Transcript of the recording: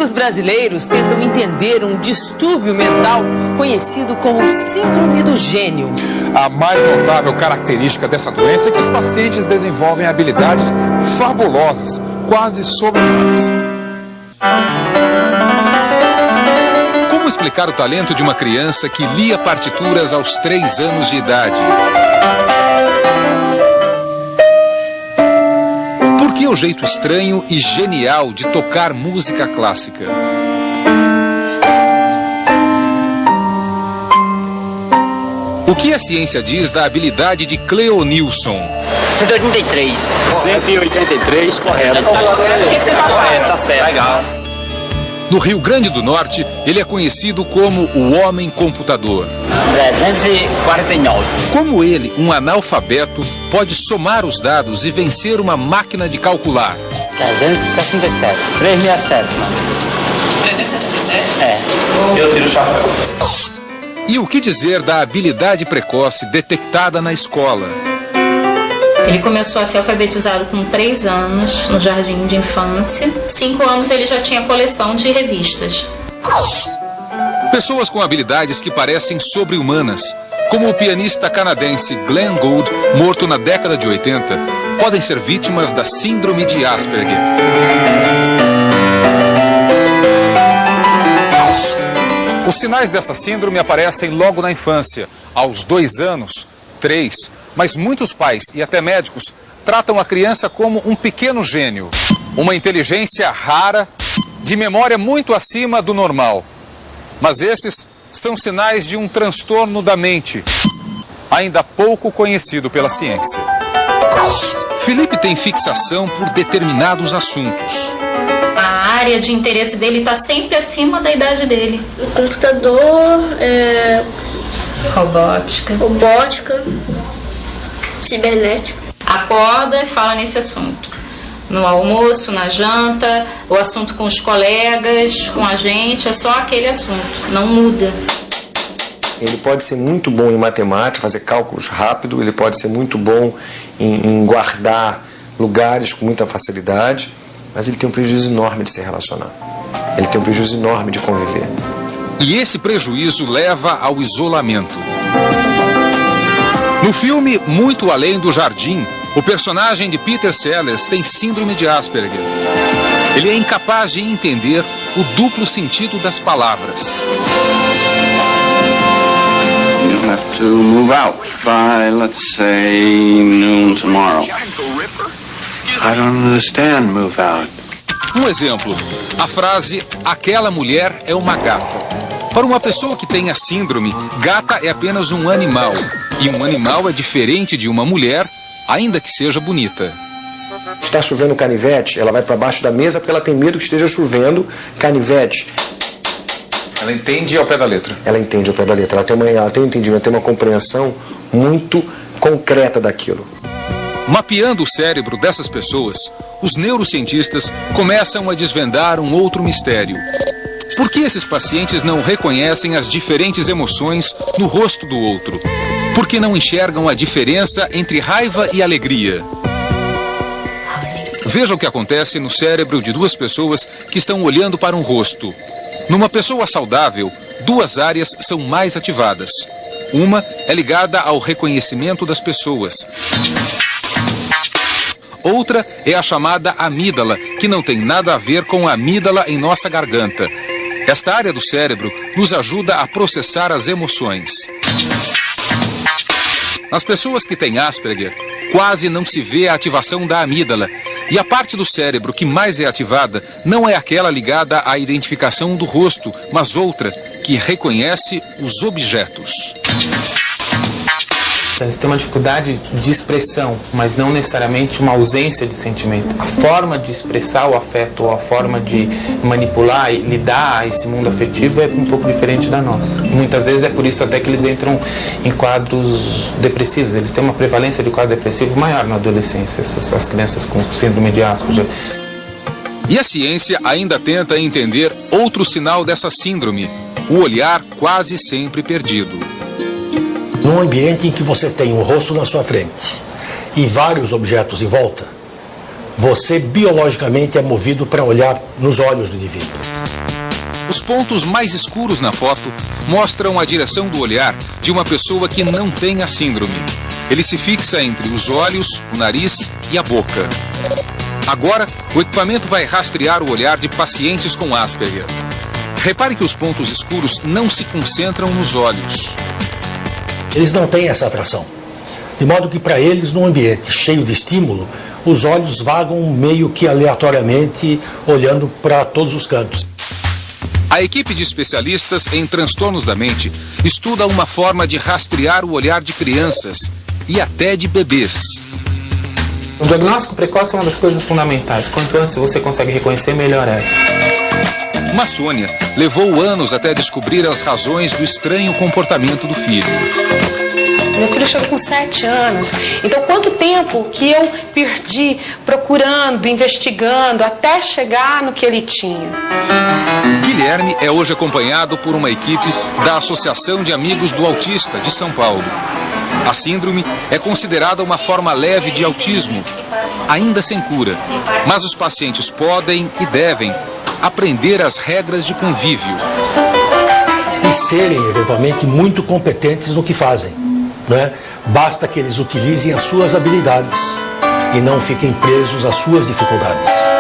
Médicos brasileiros tentam entender um distúrbio mental conhecido como Síndrome do Gênio. A mais notável característica dessa doença é que os pacientes desenvolvem habilidades fabulosas, quase sobre-humanas. Como explicar o talento de uma criança que lia partituras aos 3 anos de idade? Por que o jeito estranho e genial de tocar música clássica? O que a ciência diz da habilidade de Cleonilson? 183. 183, correto. Correto, tá certo. Legal. No Rio Grande do Norte, ele é conhecido como o Homem Computador. 349. Como ele, um analfabeto, pode somar os dados e vencer uma máquina de calcular? 367. 367, mano. 367? É. Eu tiro o chapéu. E o que dizer da habilidade precoce detectada na escola? Ele começou a ser alfabetizado com 3 anos, no jardim de infância. 5 anos ele já tinha coleção de revistas. Pessoas com habilidades que parecem sobre-humanas, como o pianista canadense Glenn Gould, morto na década de 80, podem ser vítimas da síndrome de Asperger. Os sinais dessa síndrome aparecem logo na infância, aos 2 anos, 3, mas muitos pais e até médicos tratam a criança como um pequeno gênio, uma inteligência rara, de memória muito acima do normal. Mas esses são sinais de um transtorno da mente, ainda pouco conhecido pela ciência. Felipe tem fixação por determinados assuntos. A área de interesse dele está sempre acima da idade dele. O computador, Robótica. cibernética. Acorda e fala nesse assunto. No almoço, na janta, o assunto com os colegas, com a gente, é só aquele assunto, não muda. Ele pode ser muito bom em matemática, fazer cálculos rápido, ele pode ser muito bom em guardar lugares com muita facilidade, mas ele tem um prejuízo enorme de se relacionar. Ele tem um prejuízo enorme de conviver. E esse prejuízo leva ao isolamento. No filme Muito Além do Jardim, o personagem de Peter Sellers tem síndrome de Asperger. Ele é incapaz de entender o duplo sentido das palavras. You'll have to move out by, let's say, noon tomorrow. I don't understand move out. Um exemplo, a frase "aquela mulher é uma gata". Para uma pessoa que tem a síndrome, gata é apenas um animal. E um animal é diferente de uma mulher, ainda que seja bonita. Está chovendo canivete, ela vai para baixo da mesa porque ela tem medo que esteja chovendo canivete. Ela entende ao pé da letra. Ela entende ao pé da letra, ela tem um entendimento, tem uma compreensão muito concreta daquilo. Mapeando o cérebro dessas pessoas, os neurocientistas começam a desvendar um outro mistério. Por que esses pacientes não reconhecem as diferentes emoções no rosto do outro? Por que não enxergam a diferença entre raiva e alegria? Veja o que acontece no cérebro de 2 pessoas que estão olhando para um rosto. Numa pessoa saudável, 2 áreas são mais ativadas. Uma é ligada ao reconhecimento das pessoas. Outra é a chamada amígdala, que não tem nada a ver com a amígdala em nossa garganta. Esta área do cérebro nos ajuda a processar as emoções. Nas pessoas que têm Asperger, quase não se vê a ativação da amígdala. E a parte do cérebro que mais é ativada não é aquela ligada à identificação do rosto, mas outra que reconhece os objetos. Eles têm uma dificuldade de expressão, mas não necessariamente uma ausência de sentimento. A forma de expressar o afeto ou a forma de manipular e lidar a esse mundo afetivo é um pouco diferente da nossa. Muitas vezes é por isso até que eles entram em quadros depressivos. Eles têm uma prevalência de quadro depressivo maior na adolescência, as crianças com síndrome de Asperger. E a ciência ainda tenta entender outro sinal dessa síndrome, o olhar quase sempre perdido. Num ambiente em que você tem um rosto na sua frente e vários objetos em volta, você biologicamente é movido para olhar nos olhos do indivíduo. Os pontos mais escuros na foto mostram a direção do olhar de uma pessoa que não tem a síndrome. Ele se fixa entre os olhos, o nariz e a boca. Agora, o equipamento vai rastrear o olhar de pacientes com Asperger. Repare que os pontos escuros não se concentram nos olhos. Eles não têm essa atração. De modo que para eles, num ambiente cheio de estímulo, os olhos vagam meio que aleatoriamente, olhando para todos os cantos. A equipe de especialistas em transtornos da mente estuda uma forma de rastrear o olhar de crianças e até de bebês. O diagnóstico precoce é uma das coisas fundamentais. Quanto antes você consegue reconhecer, melhor é. Mas Sônia levou anos até descobrir as razões do estranho comportamento do filho. Meu filho chegou com 7 anos, então quanto tempo que eu perdi procurando, investigando, até chegar no que ele tinha. Guilherme é hoje acompanhado por uma equipe da Associação de Amigos do Autista de São Paulo. A síndrome é considerada uma forma leve de autismo, ainda sem cura, mas os pacientes podem e devem aprender as regras de convívio. E serem, eventualmente, muito competentes no que fazem. Né? Basta que eles utilizem as suas habilidades e não fiquem presos às suas dificuldades.